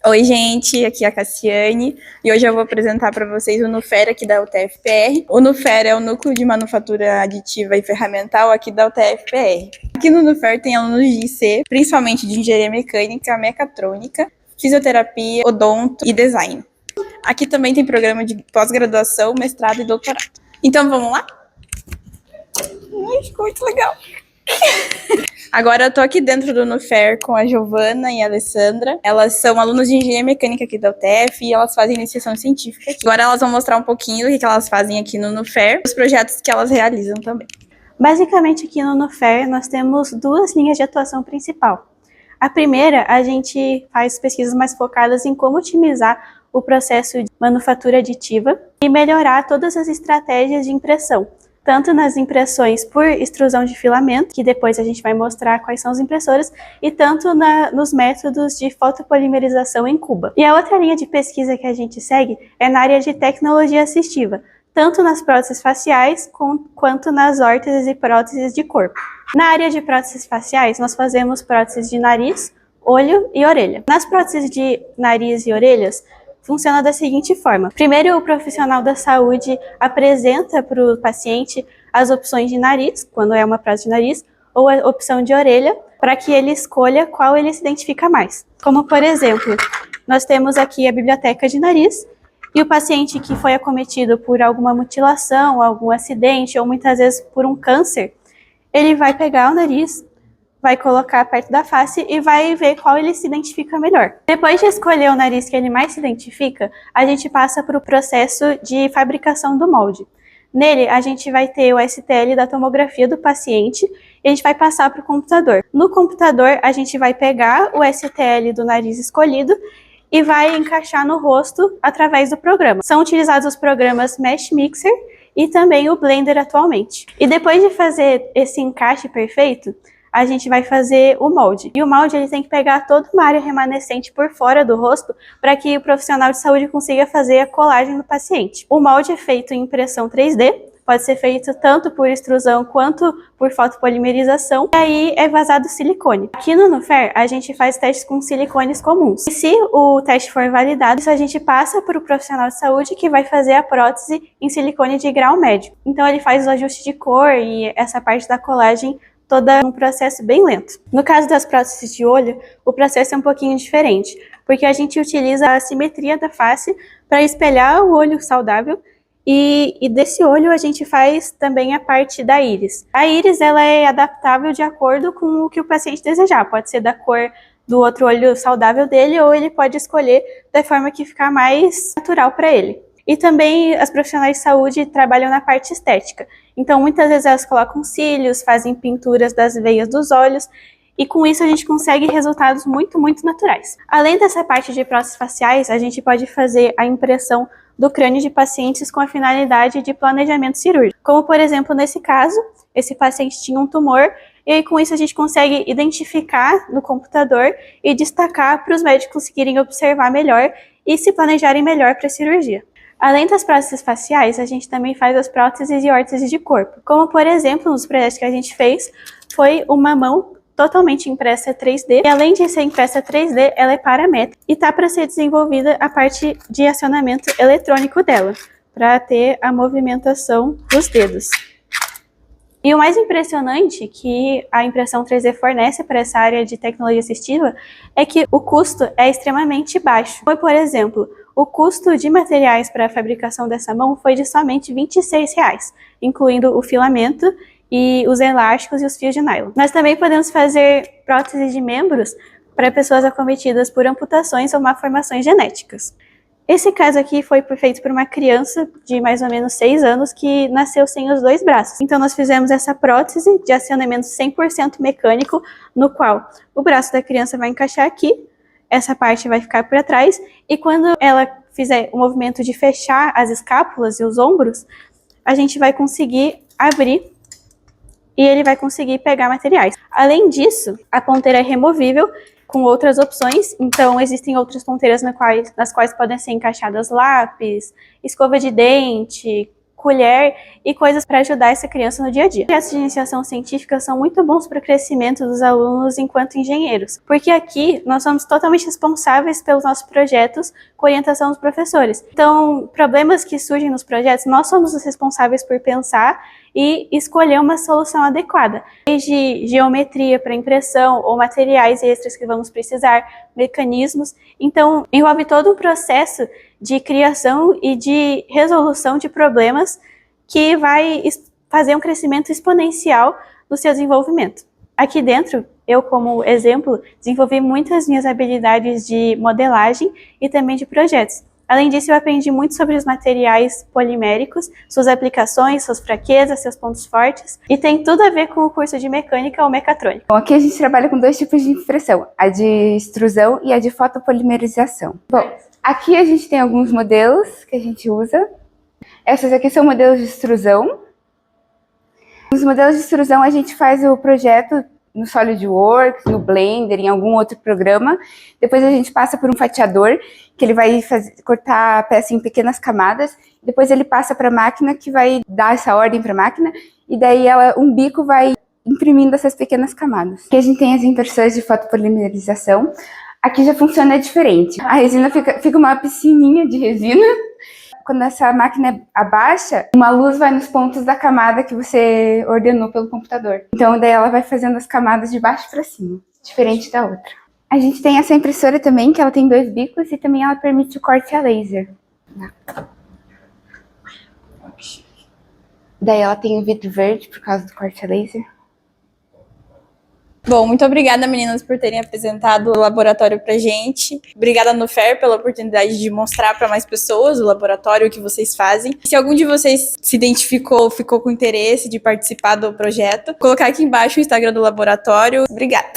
Oi, gente, aqui é a Cassiane e hoje eu vou apresentar para vocês o NUFER aqui da UTF-PR. O NUFER é o Núcleo de Manufatura Aditiva e Ferramental aqui da UTF-PR. Aqui no NUFER tem alunos de IC, principalmente de Engenharia Mecânica, Mecatrônica, Fisioterapia, Odonto e Design. Aqui também tem programa de pós-graduação, mestrado e doutorado. Então vamos lá? Ai, ficou muito legal! Agora eu tô aqui dentro do NUFER com a Giovana e a Alessandra. Elas são alunas de Engenharia Mecânica aqui da UTF e elas fazem iniciação científica aqui. Agora elas vão mostrar um pouquinho do que elas fazem aqui no NUFER e os projetos que elas realizam também. Basicamente aqui no NUFER nós temos duas linhas de atuação principal. A primeira, a gente faz pesquisas mais focadas em como otimizar o processo de manufatura aditiva e melhorar todas as estratégias de impressão, tanto nas impressões por extrusão de filamento, que depois a gente vai mostrar quais são as impressoras, e tanto nos métodos de fotopolimerização em cuba. E a outra linha de pesquisa que a gente segue é na área de tecnologia assistiva, tanto nas próteses faciais quanto nas órteses e próteses de corpo. Na área de próteses faciais, nós fazemos próteses de nariz, olho e orelha. Nas próteses de nariz e orelhas, funciona da seguinte forma. Primeiro, o profissional da saúde apresenta para o paciente as opções de nariz, quando é uma prótese de nariz, ou a opção de orelha, para que ele escolha qual ele se identifica mais. Como, por exemplo, nós temos aqui a biblioteca de nariz, e o paciente que foi acometido por alguma mutilação, algum acidente, ou muitas vezes por um câncer, ele vai pegar o nariz, vai colocar perto da face e vai ver qual ele se identifica melhor. Depois de escolher o nariz que ele mais se identifica, a gente passa para o processo de fabricação do molde. Nele, a gente vai ter o STL da tomografia do paciente e a gente vai passar para o computador. No computador, a gente vai pegar o STL do nariz escolhido e vai encaixar no rosto através do programa. São utilizados os programas Mesh Mixer e também o Blender atualmente. E depois de fazer esse encaixe perfeito, a gente vai fazer o molde. E o molde ele tem que pegar toda uma área remanescente por fora do rosto para que o profissional de saúde consiga fazer a colagem do paciente. O molde é feito em impressão 3D, pode ser feito tanto por extrusão quanto por fotopolimerização, e aí é vazado silicone. Aqui no NUFER, a gente faz testes com silicones comuns. E se o teste for validado, isso a gente passa para o profissional de saúde que vai fazer a prótese em silicone de grau médio. Então ele faz o ajuste de cor e essa parte da colagem toda um processo bem lento. No caso das próteses de olho, o processo é um pouquinho diferente, porque a gente utiliza a simetria da face para espelhar o olho saudável e desse olho a gente faz também a parte da íris. A íris ela é adaptável de acordo com o que o paciente desejar, pode ser da cor do outro olho saudável dele ou ele pode escolher da forma que ficar mais natural para ele. E também as profissionais de saúde trabalham na parte estética. Então, muitas vezes elas colocam cílios, fazem pinturas das veias dos olhos, e com isso a gente consegue resultados muito, muito naturais. Além dessa parte de próteses faciais, a gente pode fazer a impressão do crânio de pacientes com a finalidade de planejamento cirúrgico. Como, por exemplo, nesse caso, esse paciente tinha um tumor, e aí com isso a gente consegue identificar no computador e destacar para os médicos conseguirem observar melhor e se planejarem melhor para a cirurgia. Além das próteses faciais, a gente também faz as próteses e órteses de corpo. Como, por exemplo, um dos projetos que a gente fez foi uma mão totalmente impressa 3D. E além de ser impressa 3D, ela é paramétrica e está para ser desenvolvida a parte de acionamento eletrônico dela, para ter a movimentação dos dedos. E o mais impressionante que a impressão 3D fornece para essa área de tecnologia assistiva é que o custo é extremamente baixo. Foi, por exemplo, o custo de materiais para a fabricação dessa mão foi de somente R$ 26,00, incluindo o filamento e os elásticos e os fios de nylon. Nós também podemos fazer próteses de membros para pessoas acometidas por amputações ou malformações genéticas. Esse caso aqui foi feito por uma criança de mais ou menos 6 anos que nasceu sem os 2 braços. Então nós fizemos essa prótese de acionamento 100% mecânico, no qual o braço da criança vai encaixar aqui, essa parte vai ficar para trás, e quando ela fizer o movimento de fechar as escápulas e os ombros, a gente vai conseguir abrir e ele vai conseguir pegar materiais. Além disso, a ponteira é removível com outras opções, então existem outras ponteiras nas quais podem ser encaixadas lápis, escova de dente, colher e coisas para ajudar essa criança no dia a dia. Os projetos de iniciação científica são muito bons para o crescimento dos alunos enquanto engenheiros, porque aqui nós somos totalmente responsáveis pelos nossos projetos com orientação dos professores. Então, problemas que surgem nos projetos, nós somos os responsáveis por pensar e escolher uma solução adequada, desde geometria para impressão ou materiais extras que vamos precisar, mecanismos. Então, envolve todo um processo de criação e de resolução de problemas que vai fazer um crescimento exponencial no seu desenvolvimento. Aqui dentro, eu, como exemplo, desenvolvi muitas minhas habilidades de modelagem e também de projetos. Além disso, eu aprendi muito sobre os materiais poliméricos, suas aplicações, suas fraquezas, seus pontos fortes, e tem tudo a ver com o curso de mecânica ou mecatrônica. Bom, aqui a gente trabalha com 2 tipos de impressão, a de extrusão e a de fotopolimerização. Bom, aqui a gente tem alguns modelos que a gente usa. Essas aqui são modelos de extrusão. Nos modelos de extrusão a gente faz o projeto no SolidWorks, no Blender, em algum outro programa. Depois a gente passa por um fatiador, que ele vai cortar a peça em pequenas camadas. Depois ele passa para a máquina, que vai dar essa ordem para a máquina. E daí um bico vai imprimindo essas pequenas camadas. Aqui a gente tem as impressões de fotopolimerização. Aqui já funciona diferente. A resina fica uma piscininha de resina. Quando essa máquina abaixa, uma luz vai nos pontos da camada que você ordenou pelo computador. Então, daí ela vai fazendo as camadas de baixo para cima, diferente da outra. A gente tem essa impressora também, que ela tem 2 bicos e também ela permite o corte a laser. Daí ela tem o vidro verde por causa do corte a laser. Bom, muito obrigada, meninas, por terem apresentado o laboratório pra gente. Obrigada, Nufer, pela oportunidade de mostrar para mais pessoas o laboratório, o que vocês fazem. Se algum de vocês se identificou, ficou com interesse de participar do projeto, vou colocar aqui embaixo o Instagram do laboratório. Obrigada.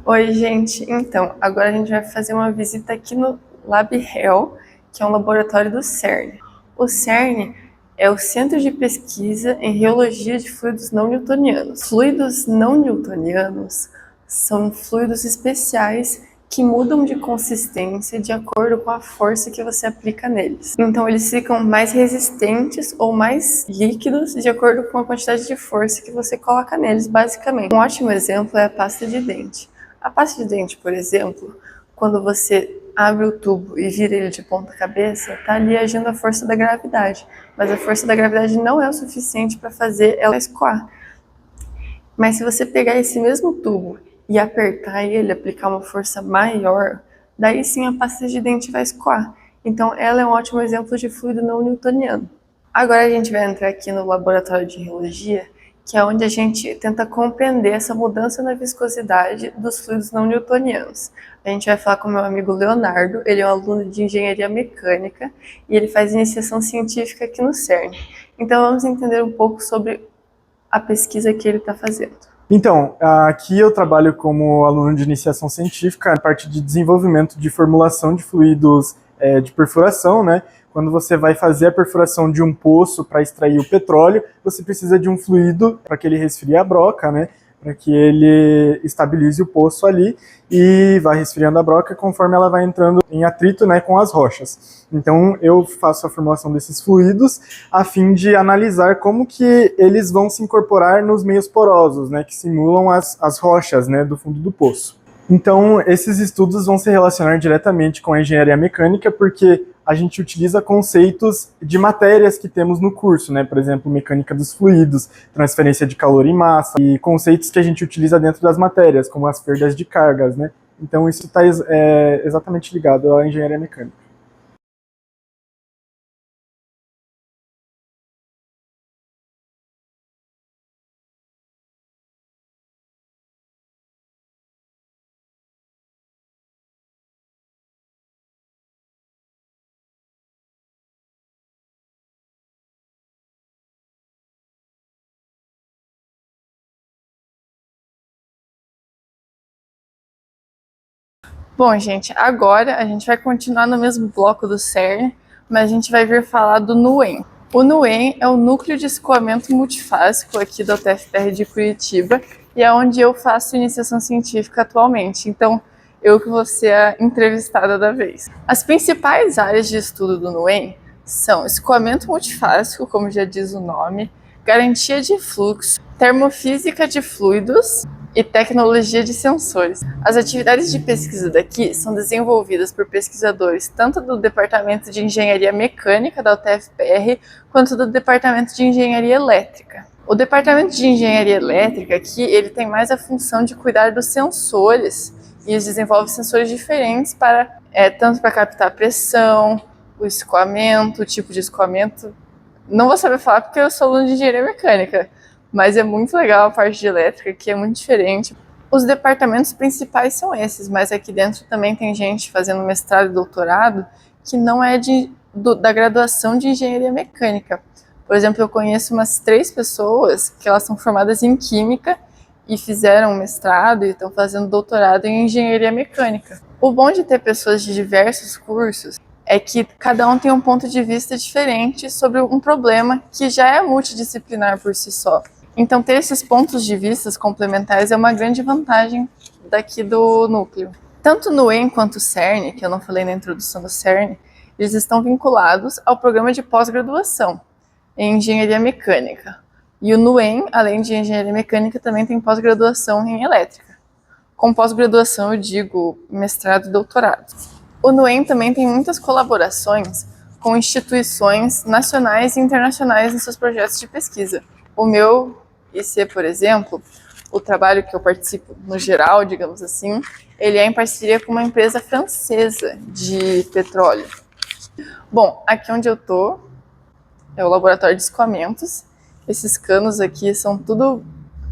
Oi, gente. Então, agora a gente vai fazer uma visita aqui no LabHel, que é um laboratório do CERN. O CERN é o Centro de Pesquisa em Reologia de Fluidos Não Newtonianos. Fluidos não newtonianos são fluidos especiais que mudam de consistência de acordo com a força que você aplica neles. Então eles ficam mais resistentes ou mais líquidos de acordo com a quantidade de força que você coloca neles, basicamente. Um ótimo exemplo é a pasta de dente. A pasta de dente, por exemplo, quando você abre o tubo e vira ele de ponta cabeça, está ali agindo a força da gravidade. Mas a força da gravidade não é o suficiente para fazer ela escoar. Mas se você pegar esse mesmo tubo e apertar ele, aplicar uma força maior, daí sim a pasta de dente vai escoar. Então ela é um ótimo exemplo de fluido não newtoniano. Agora a gente vai entrar aqui no laboratório de reologia, que é onde a gente tenta compreender essa mudança na viscosidade dos fluidos não newtonianos. A gente vai falar com o meu amigo Leonardo, ele é um aluno de engenharia mecânica e ele faz iniciação científica aqui no CERN. Então vamos entender um pouco sobre a pesquisa que ele está fazendo. Então, aqui eu trabalho como aluno de iniciação científica, na parte de desenvolvimento de formulação de fluidos de perfuração, né? Quando você vai fazer a perfuração de um poço para extrair o petróleo, você precisa de um fluido para que ele resfrie a broca, né? Para que ele estabilize o poço ali e vai resfriando a broca conforme ela vai entrando em atrito, né, com as rochas. Então eu faço a formulação desses fluidos a fim de analisar como que eles vão se incorporar nos meios porosos, né, que simulam as rochas, né, do fundo do poço. Então esses estudos vão se relacionar diretamente com a engenharia mecânica, porque a gente utiliza conceitos de matérias que temos no curso, né? Por exemplo, mecânica dos fluidos, transferência de calor e massa, e conceitos que a gente utiliza dentro das matérias, como as perdas de cargas, né? Então isso está exatamente ligado à engenharia mecânica. Bom, gente, agora a gente vai continuar no mesmo bloco do CERN, mas a gente vai vir falar do NUEM. O NUEM é o Núcleo de Escoamento Multifásico aqui da UTFPR de Curitiba e é onde eu faço iniciação científica atualmente. Então, eu que vou ser a entrevistada da vez. As principais áreas de estudo do NUEM são escoamento multifásico, como já diz o nome, garantia de fluxo, termofísica de fluidos e tecnologia de sensores. As atividades de pesquisa daqui são desenvolvidas por pesquisadores tanto do Departamento de Engenharia Mecânica da UTF-PR quanto do Departamento de Engenharia Elétrica. O Departamento de Engenharia Elétrica aqui, ele tem mais a função de cuidar dos sensores e eles desenvolvem sensores diferentes para tanto para captar pressão, o escoamento, o tipo de escoamento. Não vou saber falar porque eu sou aluno de Engenharia Mecânica, mas é muito legal a parte de elétrica, que é muito diferente. Os departamentos principais são esses, mas aqui dentro também tem gente fazendo mestrado e doutorado que não é da graduação de Engenharia Mecânica. Por exemplo, eu conheço umas 3 pessoas que elas são formadas em Química e fizeram mestrado e estão fazendo doutorado em Engenharia Mecânica. O bom de ter pessoas de diversos cursos é que cada um tem um ponto de vista diferente sobre um problema que já é multidisciplinar por si só. Então, ter esses pontos de vista complementares é uma grande vantagem daqui do núcleo. Tanto o NUEM quanto o CERN, que eu não falei na introdução do CERN, eles estão vinculados ao programa de pós-graduação em Engenharia Mecânica. E o NUEM, além de Engenharia Mecânica, também tem pós-graduação em Elétrica. Com pós-graduação eu digo mestrado e doutorado. O NUEM também tem muitas colaborações com instituições nacionais e internacionais nos seus projetos de pesquisa. O meu IC, por exemplo, o trabalho que eu participo no geral, digamos assim, ele é em parceria com uma empresa francesa de petróleo. Bom, aqui onde eu tô é o laboratório de escoamentos. Esses canos aqui são tudo...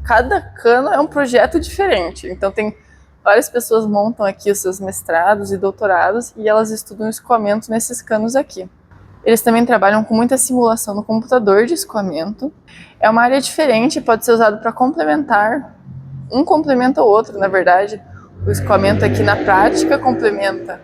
Cada cano é um projeto diferente, então tem... Várias pessoas montam aqui os seus mestrados e doutorados e elas estudam escoamento nesses canos aqui. Eles também trabalham com muita simulação no computador de escoamento. É uma área diferente, pode ser usado para complementar. Um complementa o outro, na verdade. O escoamento aqui na prática complementa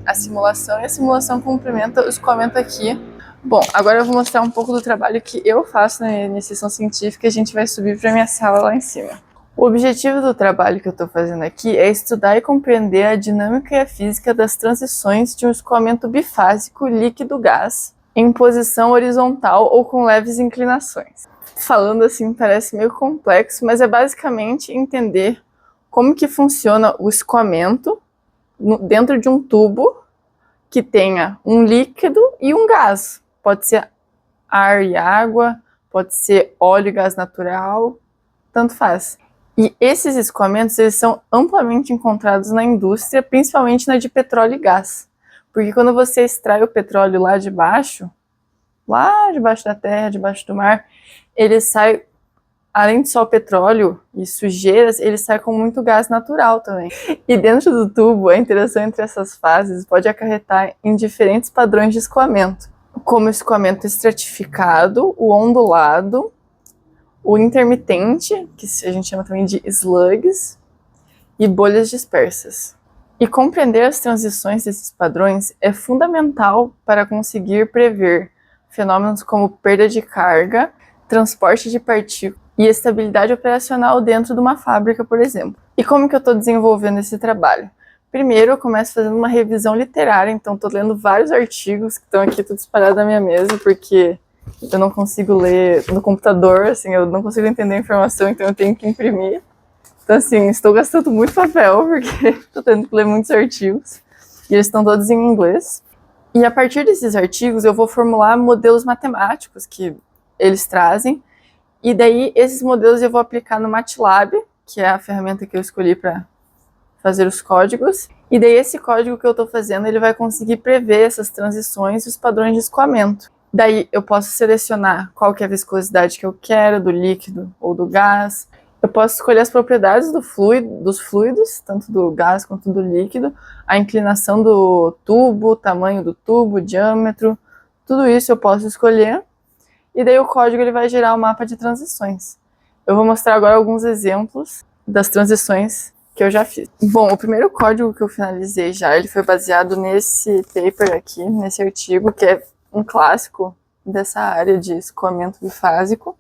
a simulação e a simulação complementa o escoamento aqui. Bom, agora eu vou mostrar um pouco do trabalho que eu faço na iniciação científica e a gente vai subir para a minha sala lá em cima. O objetivo do trabalho que eu estou fazendo aqui é estudar e compreender a dinâmica e a física das transições de um escoamento bifásico líquido-gás em posição horizontal ou com leves inclinações. Falando assim parece meio complexo, mas é basicamente entender como que funciona o escoamento dentro de um tubo que tenha um líquido e um gás. Pode ser ar e água, pode ser óleo e gás natural, tanto faz. E esses escoamentos, eles são amplamente encontrados na indústria, principalmente na de petróleo e gás. Porque quando você extrai o petróleo lá debaixo da terra, debaixo do mar, ele sai, além de só o petróleo e sujeiras, ele sai com muito gás natural também. E dentro do tubo, a interação entre essas fases pode acarretar em diferentes padrões de escoamento, como o escoamento estratificado, o ondulado, o intermitente, que a gente chama também de slugs, e bolhas dispersas. E compreender as transições desses padrões é fundamental para conseguir prever fenômenos como perda de carga, transporte de partículas e estabilidade operacional dentro de uma fábrica, por exemplo. E como que eu estou desenvolvendo esse trabalho? Primeiro, eu começo fazendo uma revisão literária, então estou lendo vários artigos que estão aqui tudo espalhados na minha mesa, porque eu não consigo ler no computador, assim, eu não consigo entender a informação, então eu tenho que imprimir. Então, assim, estou gastando muito papel, porque estou tendo que ler muitos artigos, e eles estão todos em inglês. E a partir desses artigos, eu vou formular modelos matemáticos que eles trazem, e daí esses modelos eu vou aplicar no MATLAB, que é a ferramenta que eu escolhi para fazer os códigos, e daí esse código que eu estou fazendo, ele vai conseguir prever essas transições e os padrões de escoamento. Daí eu posso selecionar qual que é a viscosidade que eu quero, do líquido ou do gás. Eu posso escolher as propriedades dos fluidos, tanto do gás quanto do líquido, a inclinação do tubo, o tamanho do tubo, o diâmetro, tudo isso eu posso escolher. E daí o código ele vai gerar um mapa de transições. Eu vou mostrar agora alguns exemplos das transições que eu já fiz. Bom, o primeiro código que eu finalizei já, ele foi baseado nesse paper aqui, nesse artigo, que é um clássico dessa área de escoamento bifásico,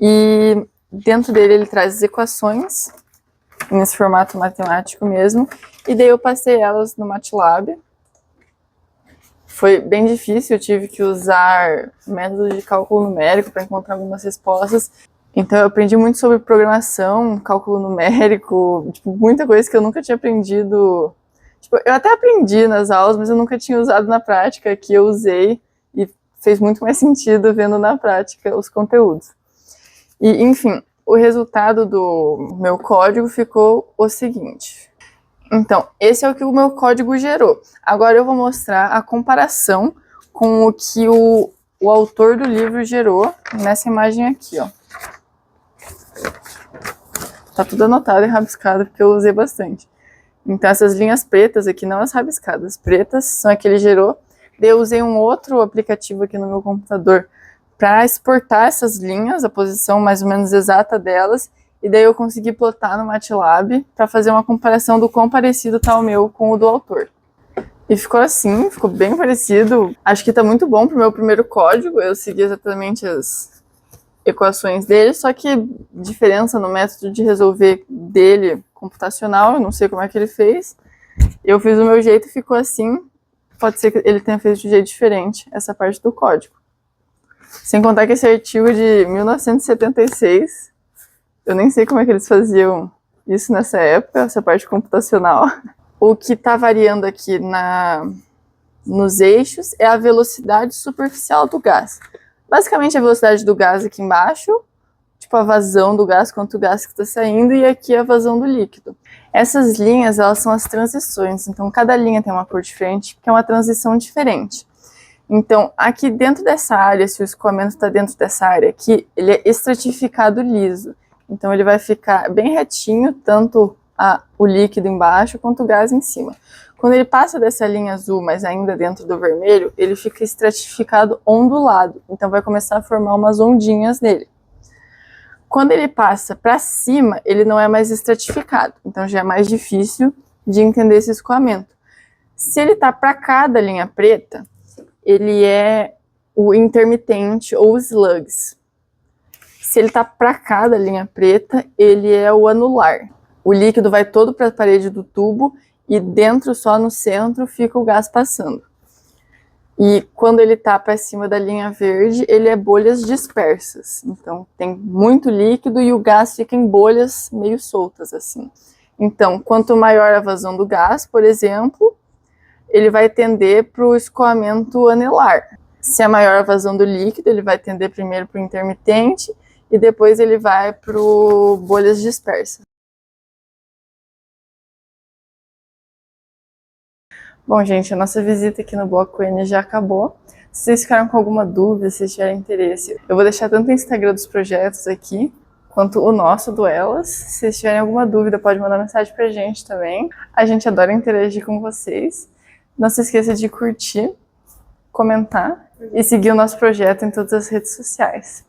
e dentro dele ele traz as equações, nesse formato matemático mesmo, e daí eu passei elas no MATLAB, foi bem difícil, eu tive que usar método de cálculo numérico para encontrar algumas respostas. Então eu aprendi muito sobre programação, cálculo numérico, tipo, muita coisa que eu nunca tinha aprendido. Tipo, eu até aprendi nas aulas, mas eu nunca tinha usado na prática, que eu usei e fez muito mais sentido vendo na prática os conteúdos. E, enfim, o resultado do meu código ficou o seguinte. Então, esse é o que o meu código gerou. Agora eu vou mostrar a comparação com o que o autor do livro gerou nessa imagem aqui, ó. Tá tudo anotado e rabiscado, porque eu usei bastante. Então, essas linhas pretas aqui, não as rabiscadas, pretas, são as que ele gerou. Daí eu usei um outro aplicativo aqui no meu computador para exportar essas linhas, a posição mais ou menos exata delas, e daí eu consegui plotar no MATLAB para fazer uma comparação do quão parecido tá o meu com o do autor. E ficou assim, ficou bem parecido. Acho que tá muito bom pro meu primeiro código, eu segui exatamente as equações dele, só que diferença no método de resolver dele computacional, eu não sei como é que ele fez. Eu fiz o meu jeito e ficou assim. Pode ser que ele tenha feito de um jeito diferente essa parte do código. Sem contar que esse artigo de 1976, eu nem sei como é que eles faziam isso nessa época, essa parte computacional. O que está variando aqui nos eixos é a velocidade superficial do gás. Basicamente a velocidade do gás aqui embaixo, tipo a vazão do gás, quanto gás que está saindo, e aqui a vazão do líquido. Essas linhas, elas são as transições, então cada linha tem uma cor diferente, que é uma transição diferente. Então, aqui dentro dessa área, se o escoamento está dentro dessa área aqui, ele é estratificado liso. Então ele vai ficar bem retinho, tanto o líquido embaixo quanto o gás em cima. Quando ele passa dessa linha azul, mas ainda dentro do vermelho, ele fica estratificado ondulado. Então vai começar a formar umas ondinhas nele. Quando ele passa para cima, ele não é mais estratificado. Então já é mais difícil de entender esse escoamento. Se ele está para cá da linha preta, ele é o intermitente ou slugs. Se ele está para cá da linha preta, ele é o anular. O líquido vai todo para a parede do tubo e dentro, só no centro, fica o gás passando. E quando ele está para cima da linha verde, ele é bolhas dispersas. Então tem muito líquido e o gás fica em bolhas meio soltas assim. Então, quanto maior a vazão do gás, por exemplo, ele vai tender para o escoamento anelar. Se é maior a vazão do líquido, ele vai tender primeiro para o intermitente e depois ele vai para bolhas dispersas. Bom, gente, a nossa visita aqui no Bloco N já acabou. Se vocês ficaram com alguma dúvida, se tiverem interesse, eu vou deixar tanto o Instagram dos projetos aqui, quanto o nosso, do Elas. Se vocês tiverem alguma dúvida, pode mandar mensagem pra gente também. A gente adora interagir com vocês. Não se esqueça de curtir, comentar e seguir o nosso projeto em todas as redes sociais.